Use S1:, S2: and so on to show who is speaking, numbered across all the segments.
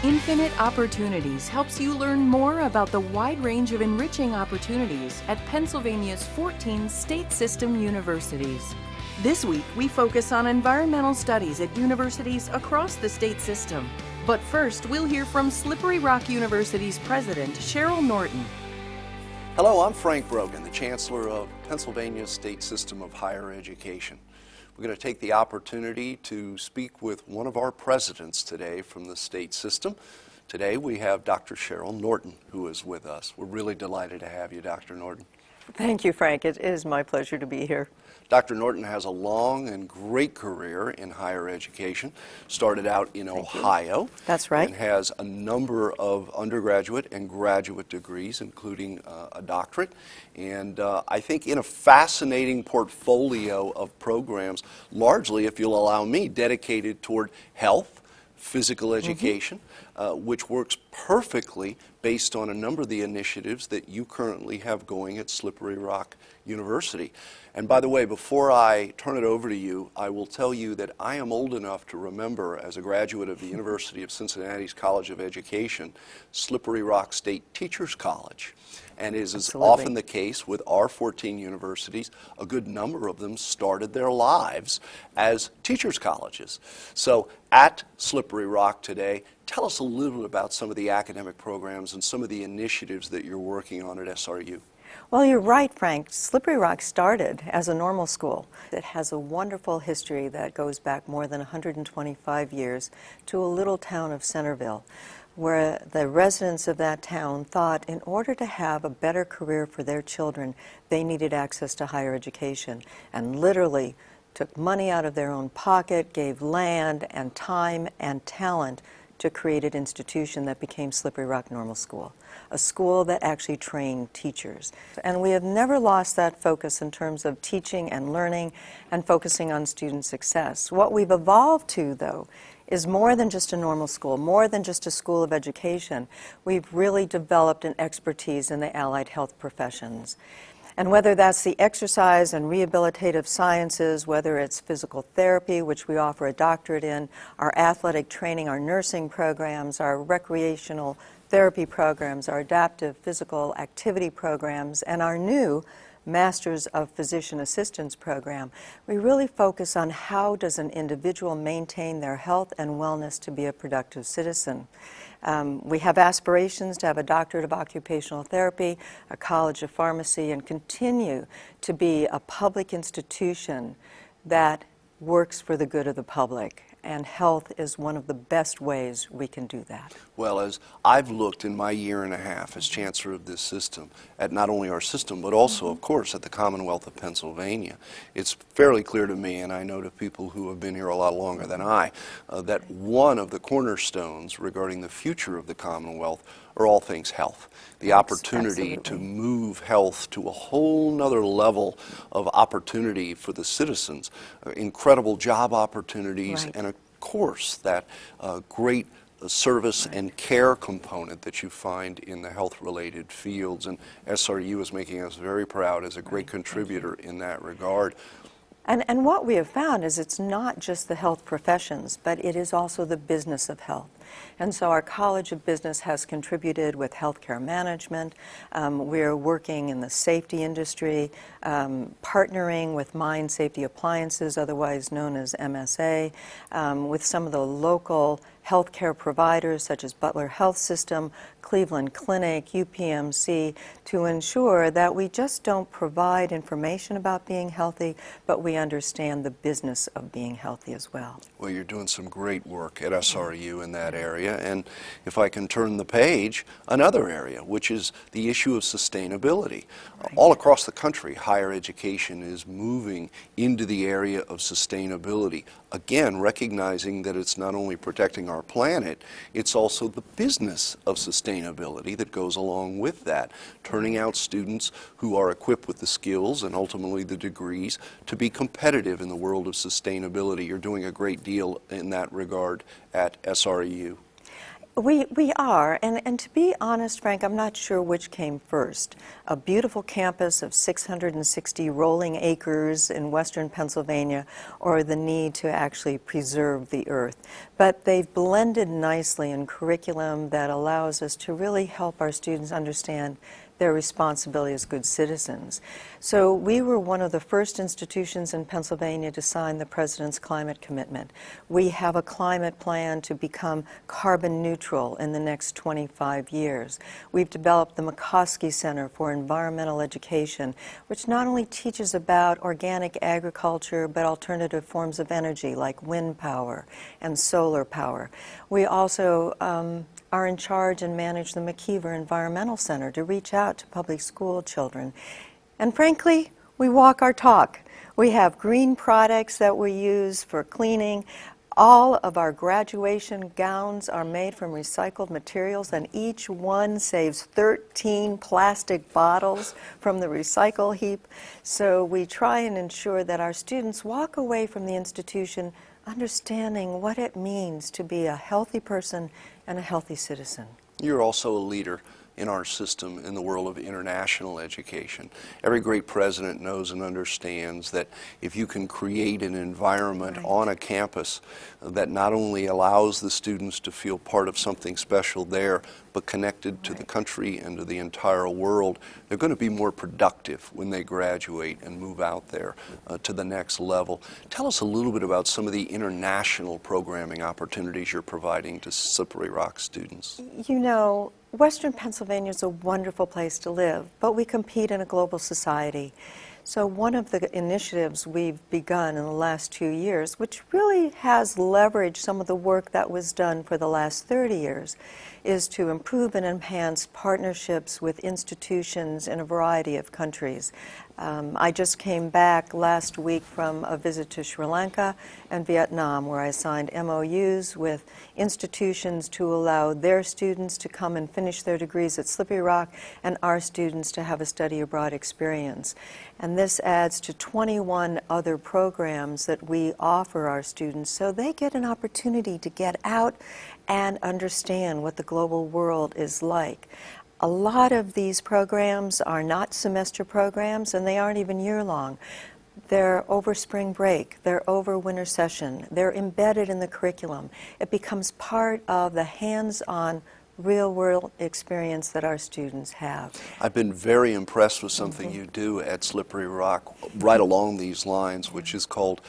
S1: Infinite Opportunities helps you learn more about the wide range of enriching opportunities at Pennsylvania's 14 state system universities. This week, we focus on environmental studies at universities across the state system. But first, we'll hear from Slippery Rock University's president, Cheryl Norton.
S2: Hello, I'm Frank Brogan, the Chancellor of Pennsylvania's State System of Higher Education. We're going to take the opportunity to speak with one of our presidents today from the state system. Today we have Dr. Cheryl Norton, who is with us. We're really delighted to have you, Dr. Norton.
S3: Thank you, Frank. It is my pleasure to be here.
S2: Dr. Norton has a long and great career in higher education. Started out in Ohio.
S3: That's right.
S2: And has a number of undergraduate and graduate degrees, including a doctorate. And I think in a fascinating portfolio of programs, largely, if you'll allow me, dedicated toward health, physical education, which works perfectly based on a number of the initiatives that you currently have going at Slippery Rock University. And by the way, before I turn it over to you, I will tell you that I am old enough to remember, as a graduate of the University of Cincinnati's College of Education, Slippery Rock State Teachers College. And as is often the case with our 14 universities, a good number of them started their lives as teachers' colleges. So at Slippery Rock today, tell us a little bit about some of the academic programs and some of the initiatives that you're working on at SRU.
S3: Well, you're right, Frank. Slippery Rock started as a normal school. It has a wonderful history that goes back more than 125 years to a little town of Centerville, where the residents of that town thought in order to have a better career for their children, they needed access to higher education, and literally took money out of their own pocket, gave land and time and talent to create an institution that became Slippery Rock Normal School, a school that actually trained teachers. And we have never lost that focus in terms of teaching and learning and focusing on student success. What we've evolved to, though, is more than just a normal school, more than just a school of education. We've really developed an expertise in the allied health professions. And whether that's the exercise and rehabilitative sciences, whether it's physical therapy, which we offer a doctorate in, our athletic training, our nursing programs, our recreational therapy programs, our adaptive physical activity programs, and our new Masters of Physician Assistance program, we really focus on how does an individual maintain their health and wellness to be a productive citizen. We have aspirations to have a doctorate of occupational therapy, a college of pharmacy, and continue to be a public institution that works for the good of the public. And health is one of the best ways we can do that.
S2: Well, as I've looked in my year and a half as Chancellor of this system, at not only our system, but also, of course, at the Commonwealth of Pennsylvania, it's fairly clear to me, and I know to people who have been here a lot longer than I, that one of the cornerstones regarding the future of the Commonwealth are all things health. The opportunity to move health to a whole nother level of opportunity for the citizens, incredible job opportunities, and of course that great service and care component that you find in the health-related fields. And SRU is making us very proud as a great contributor in that regard.
S3: And what we have found is it's not just the health professions, but it is also the business of health. And so our College of Business has contributed with healthcare management. We're working in the safety industry, partnering with Mine Safety Appliances, otherwise known as MSA, with some of the local healthcare providers such as Butler Health System, Cleveland Clinic, UPMC, to ensure that we just don't provide information about being healthy, but we understand the business of being healthy as well.
S2: Well, you're doing some great work at SRU in that area, and if I can turn the page, another area, which is the issue of sustainability. All across the country, higher education is moving into the area of sustainability. Again, recognizing that it's not only protecting our planet, it's also the business of sustainability that goes along with that, turning out students who are equipped with the skills and ultimately the degrees to be competitive in the world of sustainability. You're doing a great deal in that regard at SRU.
S3: We are, and to be honest, Frank, I'm not sure which came first. A beautiful campus of 660 rolling acres in western Pennsylvania, or the need to actually preserve the earth. But they've blended nicely in curriculum that allows us to really help our students understand their responsibility as good citizens. So we were one of the first institutions in Pennsylvania to sign the President's climate commitment. We have a climate plan to become carbon neutral in the next 25 years. We've developed the McCoskey Center for Environmental Education, which not only teaches about organic agriculture, but alternative forms of energy like wind power and solar power. We also are in charge and manage the McKeever Environmental Center to reach out to public school children. And frankly, we walk our talk. We have green products that we use for cleaning. All of our graduation gowns are made from recycled materials, and each one saves 13 plastic bottles from the recycle heap. So we try and ensure that our students walk away from the institution understanding what it means to be a healthy person and a healthy citizen.
S2: You're also a leader in our system in the world of international education. Every great president knows and understands that if you can create an environment on a campus that not only allows the students to feel part of something special there, but connected to the country and to the entire world, they're going to be more productive when they graduate and move out there to the next level. Tell us a little bit about some of the international programming opportunities you're providing to Slippery Rock students.
S3: You know, Western Pennsylvania is a wonderful place to live, but we compete in a global society. So one of the initiatives we've begun in the last 2 years, which really has leveraged some of the work that was done for the last 30 years, is to improve and enhance partnerships with institutions in a variety of countries. I just came back last week from a visit to Sri Lanka and Vietnam, where I signed MOUs with institutions to allow their students to come and finish their degrees at Slippery Rock and our students to have a study abroad experience. And this adds to 21 other programs that we offer our students, so they get an opportunity to get out and understand what the global world is like. A lot of these programs are not semester programs, and they aren't even year-long. They're over spring break, they're over winter session, they're embedded in the curriculum. It becomes part of the hands-on real-world experience that our students have.
S2: I've been very impressed with something you do at Slippery Rock right along these lines, which is called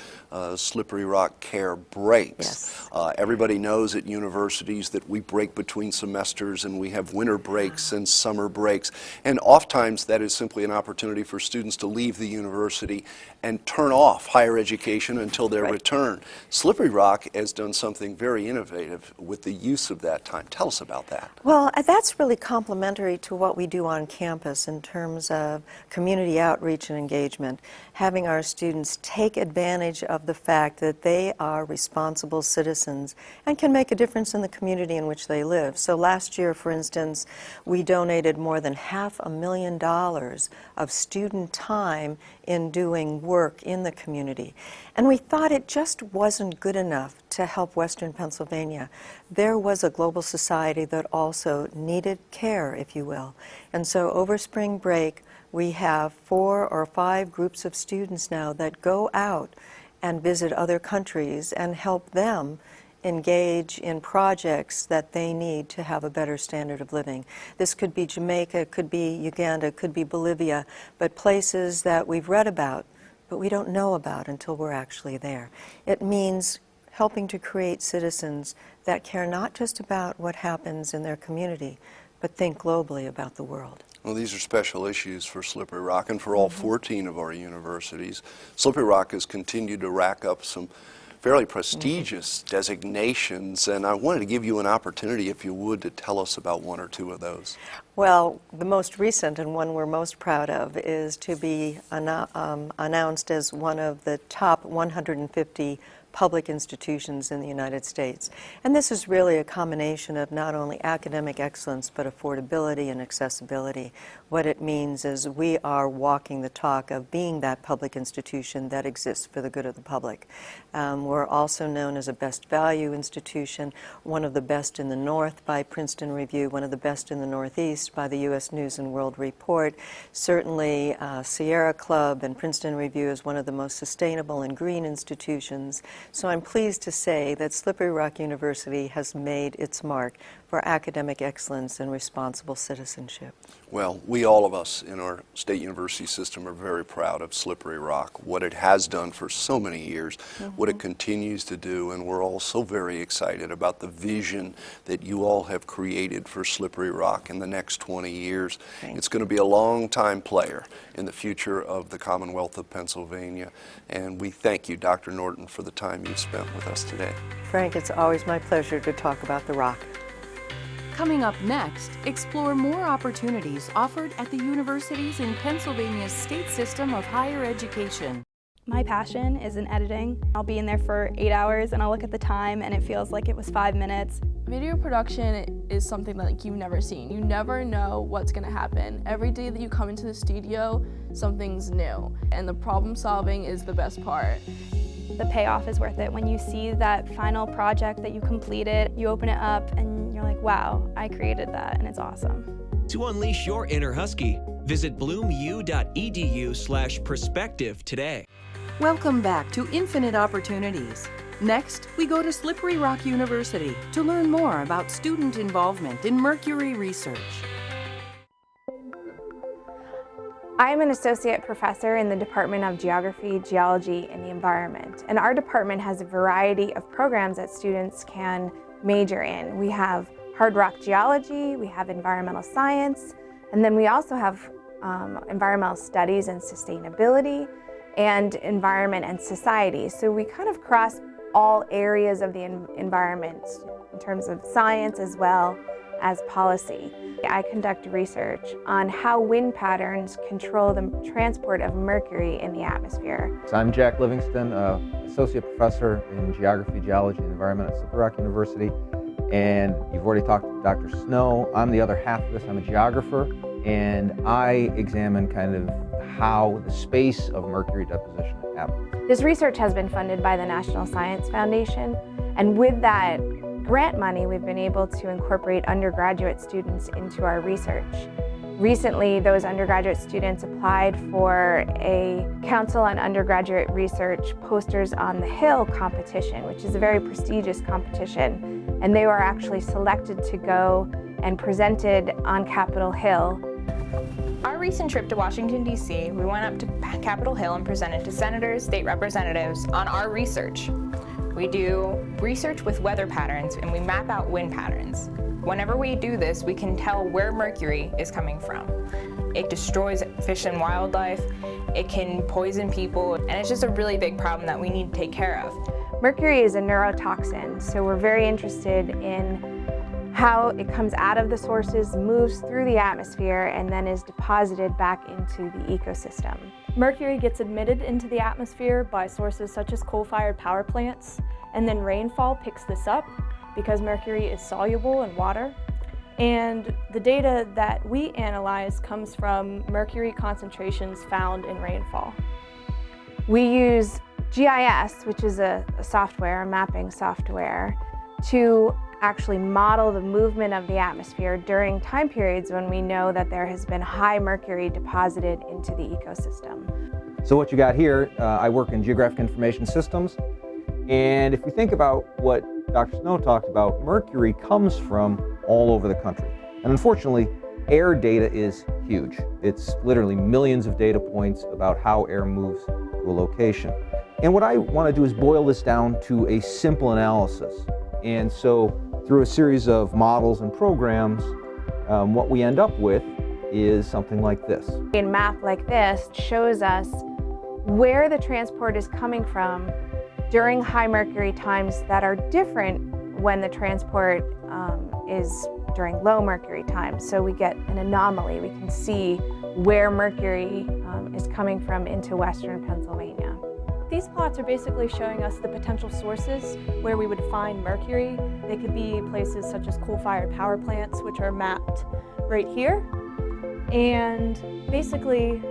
S2: Slippery Rock Care Breaks.
S3: Yes.
S2: Everybody knows at universities that we break between semesters and we have winter breaks and summer breaks. And oftentimes that is simply an opportunity for students to leave the university and turn off higher education until their return. Slippery Rock has done something very innovative with the use of that time. Tell us about that.
S3: Well, that's really complementary to what we do on campus in terms of community outreach and engagement, having our students take advantage of the fact that they are responsible citizens and can make a difference in the community in which they live. So last year, for instance, we donated more than $500,000 of student time in doing work in the community. And we thought it just wasn't good enough to help Western Pennsylvania. There was a global society that also needed care, if you will. And so over spring break, we have 4 or 5 groups of students now that go out and visit other countries and help them engage in projects that they need to have a better standard of living. This could be Jamaica, it could be Uganda, it could be Bolivia, but places that we've read about, but we don't know about until we're actually there. It means helping to create citizens that care not just about what happens in their community, but think globally about the world.
S2: Well, these are special issues for Slippery Rock and for all 14 of our universities. Slippery Rock has continued to rack up some fairly prestigious designations, and I wanted to give you an opportunity, if you would, to tell us about 1 or 2 of those.
S3: Well, the most recent and one we're most proud of is to be announced as one of the top 150 public institutions in the United States. And this is really a combination of not only academic excellence, but affordability and accessibility. What it means is we are walking the talk of being that public institution that exists for the good of the public. We're also known as a best value institution, one of the best in the North by Princeton Review, one of the best in the Northeast by the U.S. News and World Report. Certainly Sierra Club and Princeton Review is one of the most sustainable and green institutions. So I'm pleased to say that Slippery Rock University has made its mark for academic excellence and responsible citizenship.
S2: Well, we all of us in our state university system are very proud of Slippery Rock, what it has done for so many years, what it continues to do, and we're all so very excited about the vision that you all have created for Slippery Rock in the next 20 years. It's going to be a long-time player in the future of the Commonwealth of Pennsylvania, and we thank you, Dr. Norton, for the time you've spent with us today.
S3: Frank, it's always my pleasure to talk about the Rock.
S1: Coming up next, explore more opportunities offered at the universities in Pennsylvania's state system of higher education.
S4: My passion is in editing. I'll be in there for 8 hours and I'll look at the time and it feels like it was 5 minutes.
S5: Video production is something that you've never seen. You never know what's going to happen. Every day that you come into the studio, something's new. And the problem solving is the best part.
S4: The payoff is worth it. When you see that final project that you completed, you open it up and you're like, wow, I created that and it's awesome.
S6: To unleash your inner husky, visit bloomu.edu/perspective today.
S1: Welcome back to Infinite Opportunities. Next, we go to Slippery Rock University to learn more about student involvement in Mercury Research.
S7: I'm an associate professor in the Department of Geography, Geology, and the Environment. And our department has a variety of programs that students can major in. We have hard rock geology, we have environmental science, and then we also have environmental studies and sustainability, and environment and society. So we kind of cross all areas of the environment in terms of science as well as policy. I conduct research on how wind patterns control the transport of mercury in the atmosphere.
S8: So I'm Jack Livingston, Associate Professor in Geography, Geology, and Environment at Slippery Rock University. And you've already talked to Dr. Snow. I'm the other half of this. I'm a geographer, and I examine kind of how the space of mercury deposition happens.
S7: This research has been funded by the National Science Foundation, and with that grant money, we've been able to incorporate undergraduate students into our research. Recently, those undergraduate students applied for a Council on Undergraduate Research Posters on the Hill competition, which is a very prestigious competition, and they were actually selected to go and presented on Capitol Hill.
S9: Our recent trip to Washington, D.C., we went up to Capitol Hill and presented to senators, state representatives on our research. We do research with weather patterns and we map out wind patterns. Whenever we do this, we can tell where mercury is coming from. It destroys fish and wildlife, it can poison people, and it's just a really big problem that we need to take care of.
S7: Mercury is a neurotoxin, so we're very interested in how it comes out of the sources, moves through the atmosphere, and then is deposited back into the ecosystem.
S4: Mercury gets emitted into the atmosphere by sources such as coal-fired power plants, and then rainfall picks this up because mercury is soluble in water. And the data that we analyze comes from mercury concentrations found in rainfall.
S7: We use GIS, which is a software, a mapping software, to actually model the movement of the atmosphere during time periods when we know that there has been high mercury deposited into the ecosystem.
S8: So what you got here, I work in geographic information systems, and if we think about what Dr. Snow talked about, mercury comes from all over the country. And unfortunately, air data is huge. It's literally millions of data points about how air moves to a location. And what I want to do is boil this down to a simple analysis. And so through a series of models and programs, what we end up with is something like this.
S7: A map like this shows us where the transport is coming from during high mercury times that are different when the transport is during low mercury times. So we get an anomaly. We can see where mercury is coming from into western Pennsylvania.
S4: These plots are basically showing us the potential sources where we would find mercury. They could be places such as coal-fired power plants, which are mapped right here. And basically,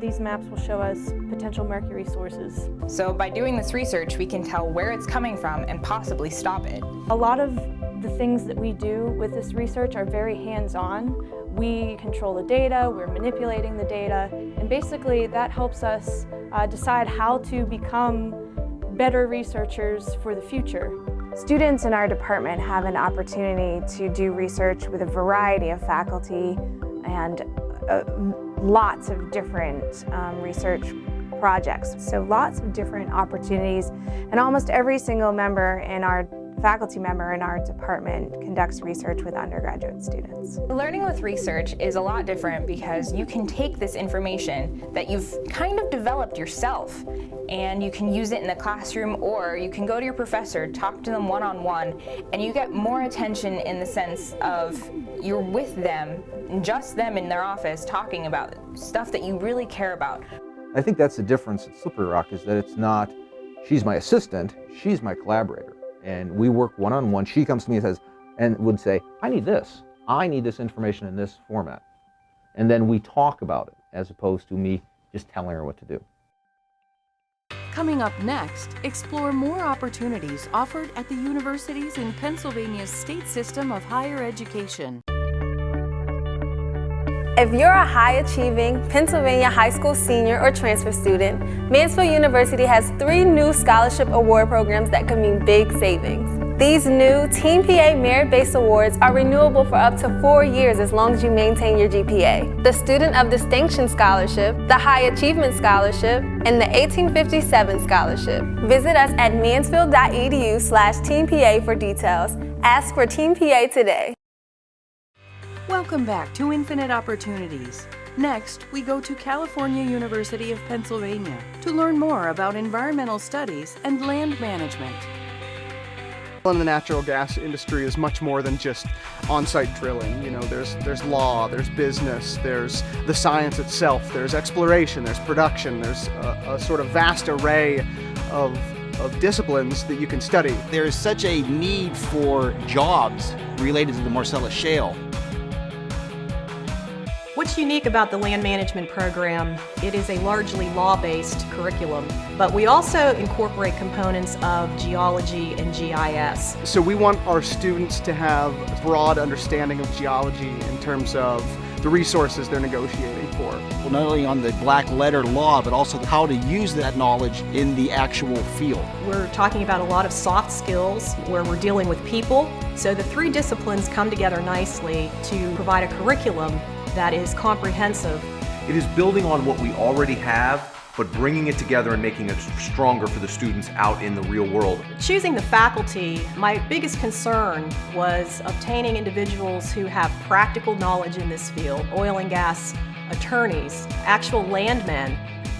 S4: these maps will show us potential mercury sources.
S9: So by doing this research, we can tell where it's coming from and possibly stop it.
S4: A lot of the things that we do with this research are very hands-on. We control the data, we're manipulating the data, and basically that helps us decide how to become better researchers for the future.
S7: Students in our department have an opportunity to do research with a variety of faculty and lots of different research projects. So lots of different opportunities, and almost every single faculty member in our department conducts research with undergraduate students.
S9: Learning with research is a lot different because you can take this information that you've kind of developed yourself and you can use it in the classroom, or you can go to your professor, talk to them one-on-one, and you get more attention in the sense of you're with them, just them in their office, talking about stuff that you really care about.
S8: I think that's the difference at Slippery Rock, is that it's not, she's my assistant, she's my collaborator. And we work one-on-one. She comes to me and says, and would say, I need this information in this format. And then we talk about it, as opposed to me just telling her what to do.
S1: Coming up next, explore more opportunities offered at the universities in Pennsylvania's state system of higher education.
S10: If you're a high-achieving Pennsylvania high school senior or transfer student, Mansfield University has 3 new scholarship award programs that could mean big savings. These new Team PA merit-based awards are renewable for up to 4 years as long as you maintain your GPA. The Student of Distinction Scholarship, the High Achievement Scholarship, and the 1857 Scholarship. Visit us at mansfield.edu/TeamPA for details. Ask for Team PA today.
S1: Welcome back to Infinite Opportunities. Next, we go to California University of Pennsylvania to learn more about environmental studies and land management.
S11: In the natural gas industry is much more than just on-site drilling. You know, there's law, there's business, there's the science itself, there's exploration, there's production, there's a sort of vast array of disciplines that you can study.
S12: There is such a need for jobs related to the Marcellus Shale.
S13: What's unique about the land management program, it is a largely law-based curriculum, but we also incorporate components of geology and GIS.
S11: So we want our students to have a broad understanding of geology in terms of the resources they're negotiating for.
S12: Well, not only on the black letter law, but also how to use that knowledge in the actual field.
S13: We're talking about a lot of soft skills where we're dealing with people, so the 3 disciplines come together nicely to provide a curriculum that is comprehensive.
S14: It is building on what we already have, but bringing it together and making it stronger for the students out in the real world.
S13: Choosing the faculty, my biggest concern was obtaining individuals who have practical knowledge in this field, oil and gas attorneys, actual landmen.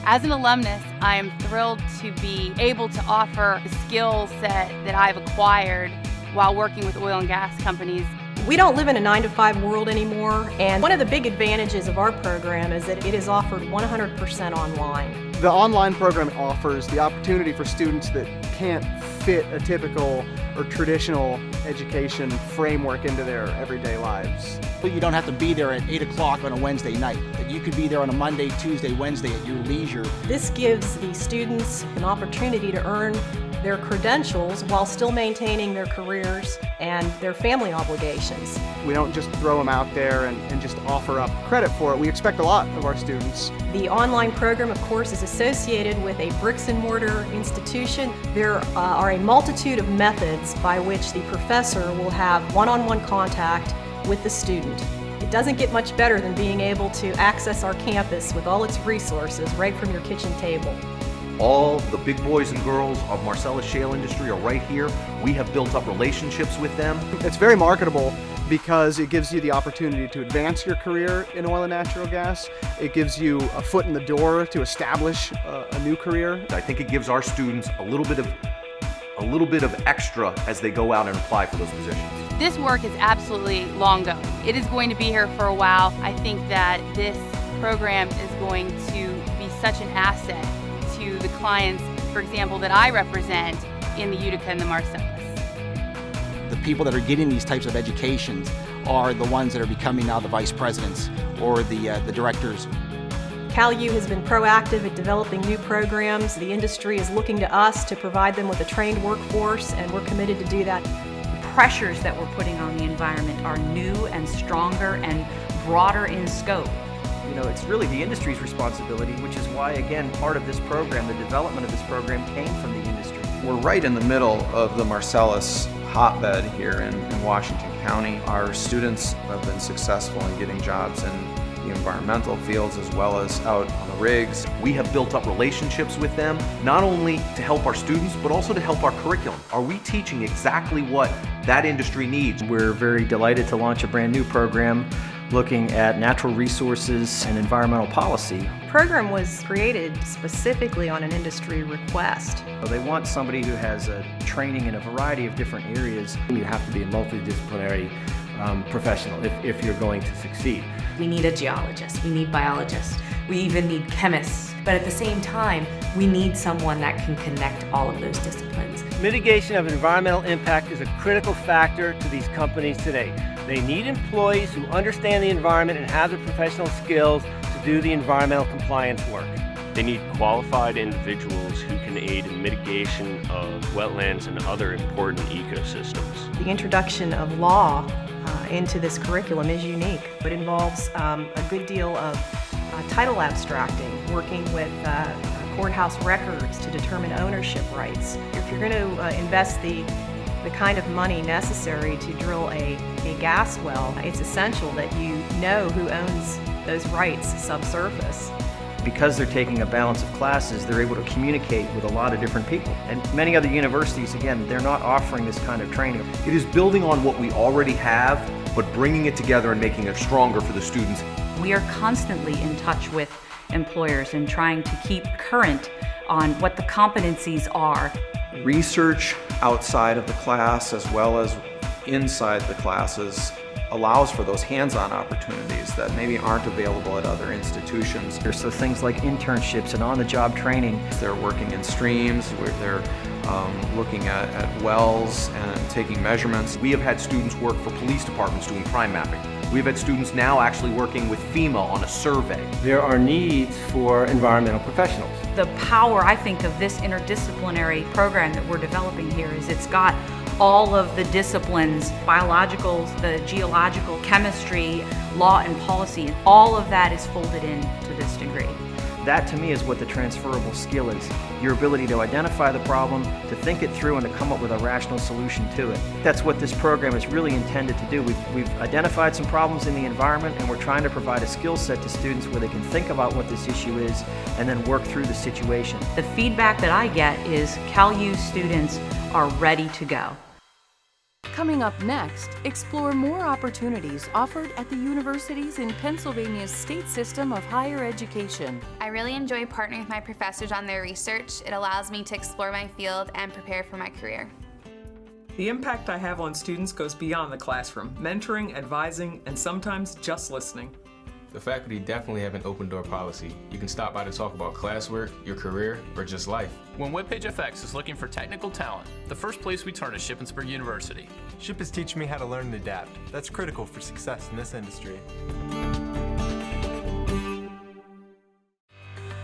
S15: As an alumnus, I am thrilled to be able to offer the skill set that I've acquired while working with oil and gas companies.
S13: We don't live in a 9-to-5 world anymore, and one of the big advantages of our program is that it is offered 100% online.
S11: The online program offers the opportunity for students that can't fit a typical or traditional education framework into their everyday lives.
S12: But you don't have to be there at 8 o'clock on a Wednesday night. You could be there on a Monday, Tuesday, Wednesday at your leisure.
S13: This gives the students an opportunity to earn their credentials while still maintaining their careers and their family obligations.
S11: We don't just throw them out there and just offer up credit for it. We expect a lot of our students.
S13: The online program, of course, is associated with a bricks and mortar institution. There are a multitude of methods by which the professor will have one-on-one contact with the student. It doesn't get much better than being able to access our campus with all its resources right from your kitchen table.
S14: All the big boys and girls of Marcellus Shale industry are right here. We have built up relationships with them.
S11: It's very marketable because it gives you the opportunity to advance your career in oil and natural gas. It gives you a foot in the door to establish a new career.
S14: I think it gives our students a little bit of extra as they go out and apply for those positions.
S15: This work is absolutely long going. It is going to be here for a while. I think that this program is going to be such an asset to the clients for example, that I represent in the Utica and the Marcellus.
S12: The people that are getting these types of educations are the ones that are becoming now the vice presidents or the directors.
S13: CalU has been proactive at developing new programs. The industry is looking to us to provide them with a trained workforce, and we're committed to do that.
S16: Pressures that we're putting on the environment are new and stronger and broader in scope.
S17: You know, it's really the industry's responsibility, which is why, again, part of this program, the development of this program, came from the industry.
S18: We're right in the middle of the Marcellus hotbed here in Washington County. Our students have been successful in getting jobs in the environmental fields as well as out on the rigs.
S14: We have built up relationships with them, not only to help our students, but also to help our curriculum. Are we teaching exactly what that industry needs?
S17: We're very delighted to launch a brand new program looking at natural resources and environmental policy.
S13: The program was created specifically on an industry request.
S17: They want somebody who has a training in a variety of different areas.
S19: You have to be a multidisciplinary professional if you're going to succeed.
S20: We need a geologist, we need biologists, we even need chemists, but at the same time, we need someone that can connect all of those disciplines.
S21: Mitigation of environmental impact is a critical factor to these companies today. They need employees who understand the environment and have the professional skills to do the environmental compliance work.
S22: They need qualified individuals who can aid in mitigation of wetlands and other important ecosystems.
S13: The introduction of law into this curriculum is unique. It involves a good deal of title abstracting, working with courthouse records to determine ownership rights. If you're going to invest the kind of money necessary to drill a gas well, it's essential that you know who owns those rights subsurface.
S17: Because they're taking a balance of classes, they're able to communicate with a lot of different people. And many other universities, again, they're not offering this kind of training.
S14: It is building on what we already have, but bringing it together and making it stronger for the students.
S16: We are constantly in touch with employers and trying to keep current on what the competencies are.
S18: Research outside of the class as well as inside the classes allows for those hands-on opportunities that maybe aren't available at other institutions.
S17: So things like internships and on-the-job training.
S18: They're working in streams where they're looking at wells and taking measurements.
S14: We have had students work for police departments doing crime mapping. We've had students now actually working with FEMA on a survey.
S21: There are needs for environmental professionals.
S16: The power, I think, of this interdisciplinary program that we're developing here is it's got all of the disciplines, biological, the geological, chemistry, law and policy, all of that is folded into this degree.
S17: That to me is what the transferable skill is. Your ability to identify the problem, to think it through, and to come up with a rational solution to it. That's what this program is really intended to do. We've identified some problems in the environment, and we're trying to provide a skill set to students where they can think about what this issue is and then work through the situation.
S16: The feedback that I get is CalU students are ready to go.
S1: Coming up next, explore more opportunities offered at the universities in Pennsylvania's state system of higher education.
S23: I really enjoy partnering with my professors on their research. It allows me to explore my field and prepare for my career.
S24: The impact I have on students goes beyond the classroom, mentoring, advising, and sometimes just listening.
S25: The faculty definitely have an open door policy. You can stop by to talk about classwork, your career, or just life.
S26: When WebPageFX is looking for technical talent, the first place we turn is Shippensburg University.
S27: SHIP is teaching me how to learn and adapt. That's critical for success in this industry.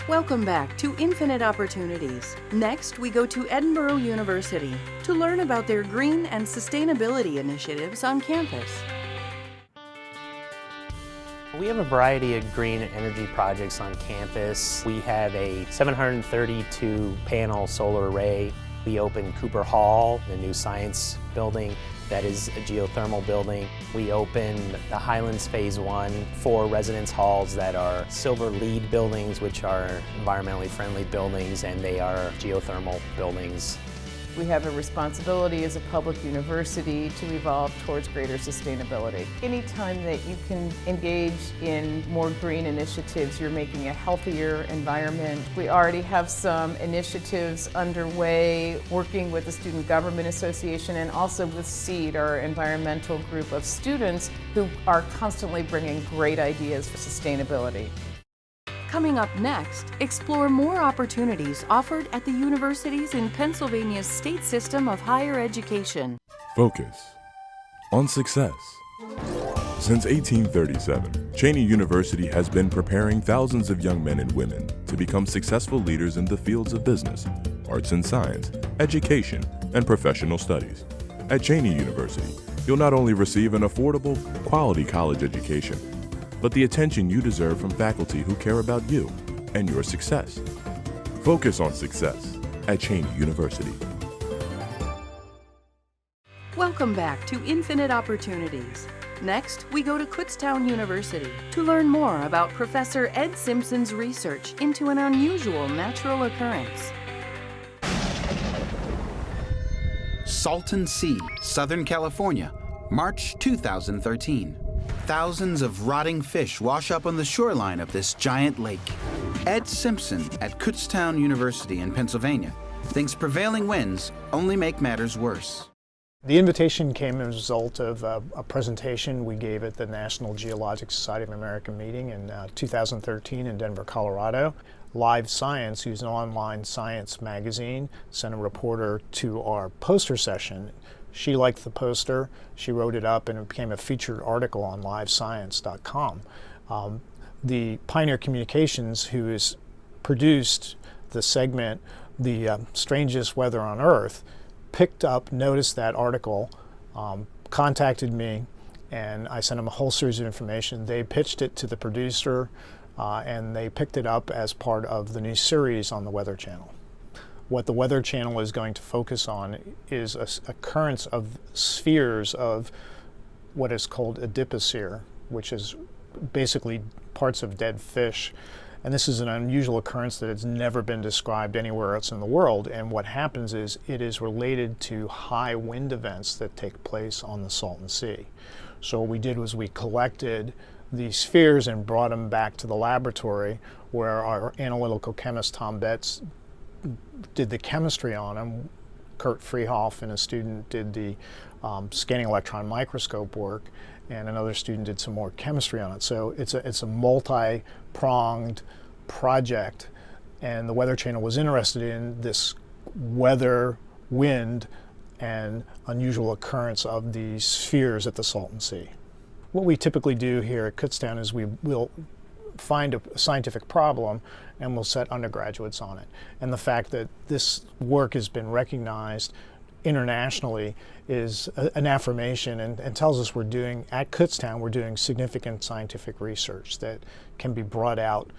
S1: Welcome back to Infinite Opportunities. Next, we go to Edinburgh University to learn about their green and sustainability initiatives on campus.
S28: We have a variety of green energy projects on campus. We have a 732 panel solar array. We opened Cooper Hall, the new science building that is a geothermal building. We opened the Highlands Phase 1, 4 residence halls that are silver LEED buildings, which are environmentally friendly buildings, and they are geothermal buildings.
S29: We have a responsibility as a public university to evolve towards greater sustainability. Anytime that you can engage in more green initiatives, you're making a healthier environment. We already have some initiatives underway, working with the Student Government Association and also with SEED, our environmental group of students who are constantly bringing great ideas for sustainability.
S1: Coming up next, explore more opportunities offered at the universities in Pennsylvania's state system of higher education.
S2: Focus on success. Since 1837, Cheyney University has been preparing thousands of young men and women to become successful leaders in the fields of business, arts and science, education, and professional studies. At Cheyney University, you'll not only receive an affordable, quality college education, but the attention you deserve from faculty who care about you and your success. Focus on success at Cheyney University.
S1: Welcome back to Infinite Opportunities. Next, we go to Kutztown University to learn more about Professor Ed Simpson's research into an unusual natural occurrence.
S3: Salton Sea, Southern California, March 2013. Thousands of rotting fish wash up on the shoreline of this giant lake. Ed Simpson at Kutztown University in Pennsylvania thinks prevailing winds only make matters worse.
S4: The invitation came as a result of a presentation we gave at the National Geologic Society of America meeting in 2013 in Denver, Colorado. Live Science, who's an online science magazine, sent a reporter to our poster session. She liked the poster, she wrote it up, and it became a featured article on livescience.com. The Pioneer Communications, who has produced the segment, The Strangest Weather on Earth, picked up, noticed that article, contacted me, and I sent them a whole series of information. They pitched it to the producer, and they picked it up as part of the new series on the Weather Channel. What the Weather Channel is going to focus on is a occurrence of spheres of what is called adiposphere, which is basically parts of dead fish. And this is an unusual occurrence that has never been described anywhere else in the world. And what happens is it is related to high wind events that take place on the Salton Sea. So what we did was we collected these spheres and brought them back to the laboratory where our analytical chemist Tom Betts did the chemistry on them. Kurt Freehoff and a student did the scanning electron microscope work, and another student did some more chemistry on it. So it's a multi-pronged project, and the Weather Channel was interested in this weather, wind, and unusual occurrence of these spheres at the Salton Sea. What we typically do here at Kutztown is we will find a scientific problem and we'll set undergraduates on it. And the fact that this work has been recognized internationally is an affirmation and tells us at Kutztown, we're doing significant scientific research that can be brought out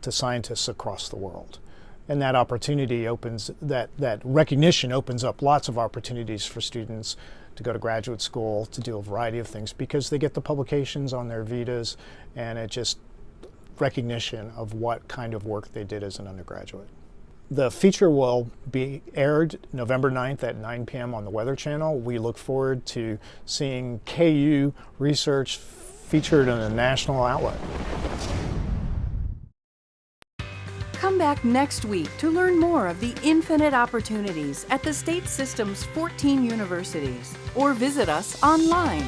S4: to scientists across the world. And that opportunity that recognition opens up lots of opportunities for students to go to graduate school, to do a variety of things, because they get the publications on their vitas, and it just recognition of what kind of work they did as an undergraduate. The feature will be aired November 9th at 9 p.m. on the Weather Channel. We look forward to seeing KU research featured in a national outlet.
S1: Come back next week to learn more of the infinite opportunities at the state system's 14 universities, or visit us online